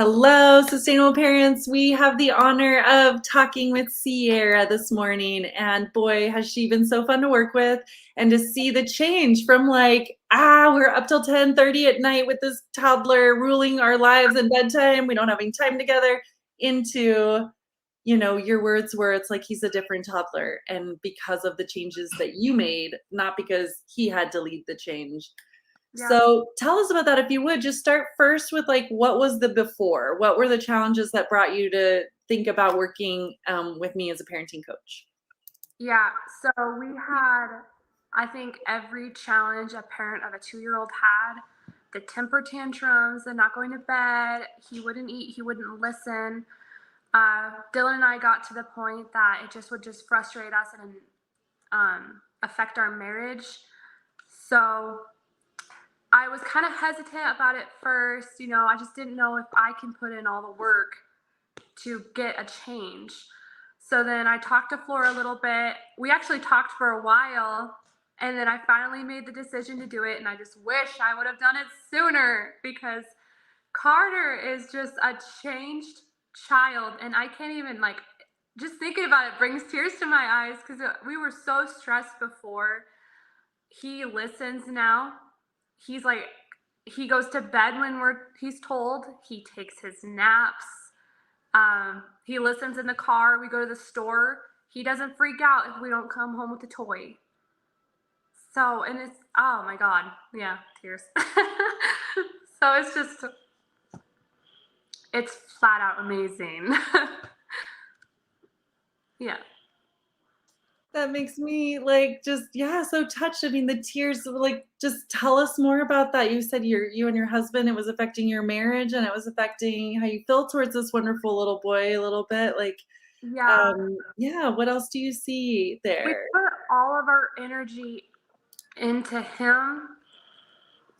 Hello, Sustainable Parents. We have the honor of talking with Ciara this morning, and boy, has she been so fun to work with. And to see the change from we're up till 10:30 at night with this toddler ruling our lives and bedtime. We don't having time together into, your words where it's like he's a different toddler, and because of the changes that you made, not because he had to lead the change. Yeah. So tell us about that if you would. Just start first with what was the before? What were the challenges that brought you to think about working with me as a parenting coach? Yeah. So we had, I think, every challenge a parent of a 2-year-old had. The temper tantrums, the not going to bed, he wouldn't eat, he wouldn't listen. Dylan and I got to the point that it just would just frustrate us and affect our marriage. So I was kind of hesitant about it first. I just didn't know if I can put in all the work to get a change. So then I talked to Flora a little bit. We actually talked for a while, and then I finally made the decision to do it. And I just wish I would have done it sooner because Carter is just a changed child. And I can't even, just thinking about it brings tears to my eyes because we were so stressed before. He listens now. He's like, he goes to bed when he's told. He takes his naps. He listens in the car. We go to the store. He doesn't freak out if we don't come home with a toy. So, and it's, oh my God. Yeah, tears. So it's flat out amazing. Yeah. That makes me so touched. I mean, the tears, just tell us more about that. You said you and your husband, it was affecting your marriage and it was affecting how you feel towards this wonderful little boy a little bit. Yeah. Yeah, what else do you see We there? put all of our energy into him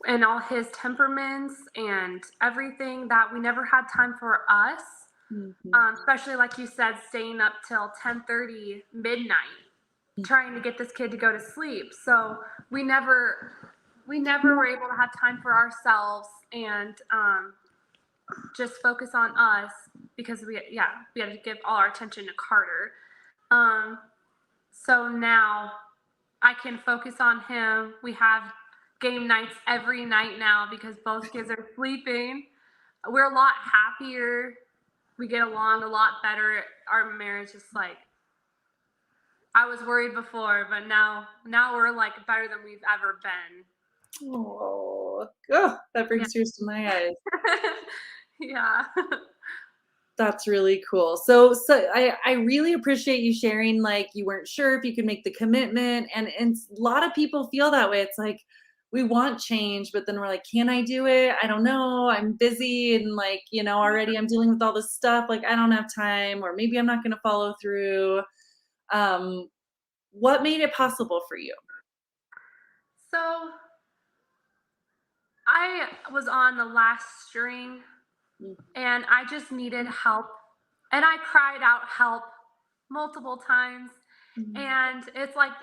and all his temperaments and everything that we never had time for us. Mhm. Especially like you said, staying up till 10:30 midnight trying to get this kid to go to sleep. So we never were able to have time for ourselves and just focus on us because we had to give all our attention to Carter. So now I can focus on him. We have game nights every night now because both kids are sleeping. We're a lot happier. We get along a lot better. Our marriage is I was worried before, but now we're better than we've ever been. Oh, that Yeah. brings tears to my eyes. Yeah. That's really cool. So I really appreciate you sharing, you weren't sure if you could make the commitment, and a lot of people feel that way. It's like we want change, but then we're like, can I do it? I don't know. I'm busy and already I'm dealing with all this stuff. Like I don't have time, or maybe I'm not going to follow through. Um, what made it possible for you? So I was on the last string and I just needed help. And I cried out help multiple times. Mhm. And it's like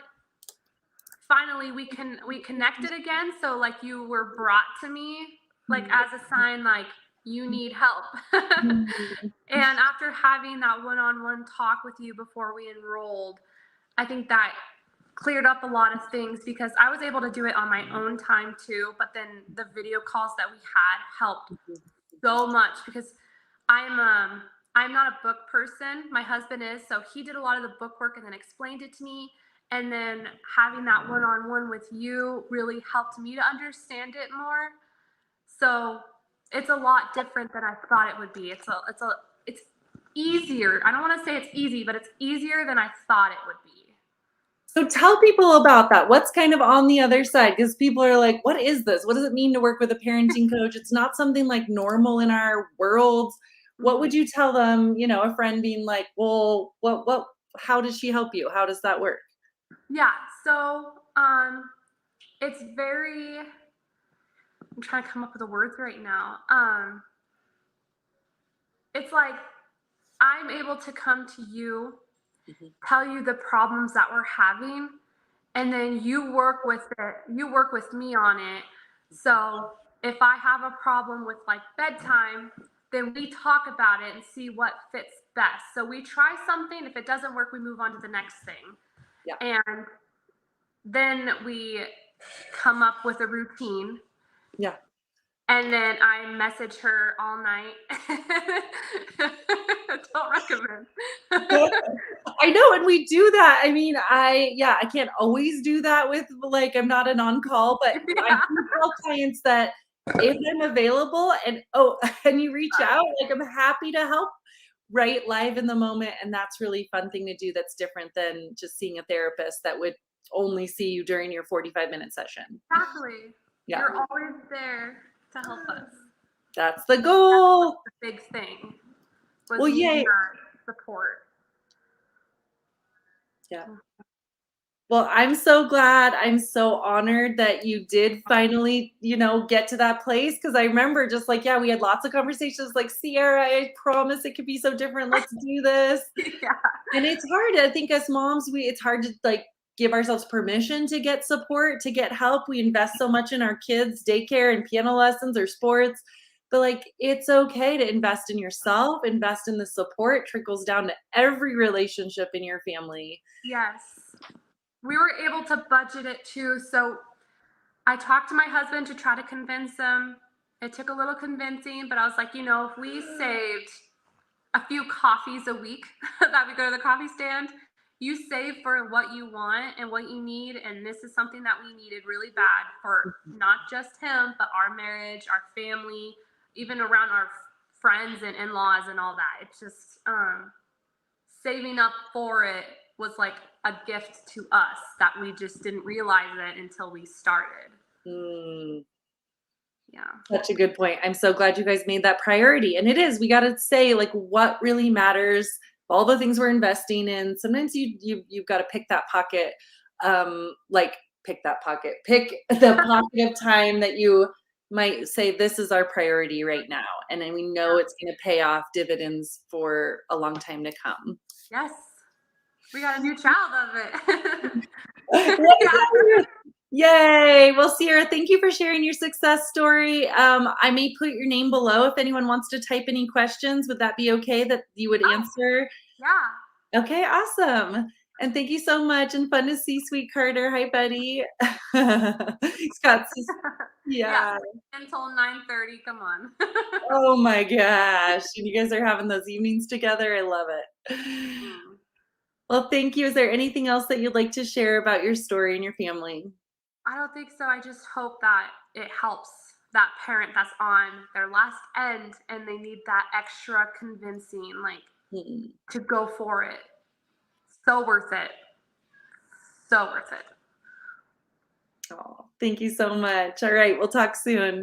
finally we connected again. So you were brought to me as a sign you need help. Mhm. And after having that one-on-one talk with you before we enrolled, I think that cleared up a lot of things because I was able to do it on my own time too, but then the video calls that we had helped so much because I'm not a book person. My husband is, so he did a lot of the book work and then explained it to me. And then having that one-on-one with you really helped me to understand it more. So it's a lot different than I thought it would be. It's easier. I don't want to say it's easy, but it's easier than I thought it would be. So tell people about that. What's kind of on the other side? Because people are like, what is this? What does it mean to work with a parenting coach? It's not something normal in our worlds. What Mhm. would you tell them, a friend being like, well, how does she help you? How does that work? Yeah. So it's very. I'm trying to come up with the words right now. It's like I'm able to come to you, Mhm. tell you the problems that we're having, and then you work with it. You work with me on it. So if I have a problem with bedtime, then we talk about it and see what fits best. So we try something. If it doesn't work, we move on to the next thing. Yeah. And then we come up with a routine. Yeah. And then I message her all night. Don't recommend. I know, and we do that. I mean, I can't always do that with like I'm not an on-call, but I Yeah. do tell clients that if I'm available and and you reach out, like I'm happy to help right live in the moment. And that's really fun thing to do that's different than just seeing a therapist that would only see you during your 45-minute session. Exactly. Yeah. You're always there to help us. That's the goal. That's the big thing. Was Well, needing yay. that support. Yeah. Well, I'm so glad. I'm so honored that you did finally, get to that place. Because I remember just like, yeah, we had lots of conversations like, Ciara, I promise it could be so different. Let's do this. Yeah. And it's hard. I think as moms, it's hard to like give ourselves permission to get support, to get help. We invest so much in our kids' daycare and piano lessons or sports. But like, it's okay to invest in yourself, invest in the support, trickles down to every relationship in your family. Yes. We were able to budget it too. So I talked to my husband to try to convince him. It took a little convincing, but I was like, if we saved a few coffees a week that we go to the coffee stand, you save for what you want and what you need. And this is something that we needed really bad for not just him, but our marriage, our family, even around our friends and in-laws and all that. It's just saving up for it was like a gift to us that we just didn't realize it until we started. Mm. Yeah. Such a good point. I'm so glad you guys made that priority. And it is, we got to say like what really matters, all the things we're investing in. Sometimes you've got to pick that pocket, pick the pocket of time that you might say this is our priority right now. And then we know it's going to pay off dividends for a long time to come. Yes. We got a new child of it. Yeah. Yay. Well, Ciara, thank you for sharing your success story. I may put your name below if anyone wants to type any questions. Would that be okay that you would answer? Yeah. Okay, awesome. And thank you so much. And fun to see sweet Carter. Hi, buddy. Scott's yeah. Until 9:30. Come on. Oh my gosh. And you guys are having those evenings together. I love it. Well, thank you. Is there anything else that you'd like to share about your story and your family? I don't think so. I just hope that it helps that parent that's on their last end and they need that extra convincing, like Mm. to go for it. So worth it. So worth it. Oh, thank you so much. All right, we'll talk soon.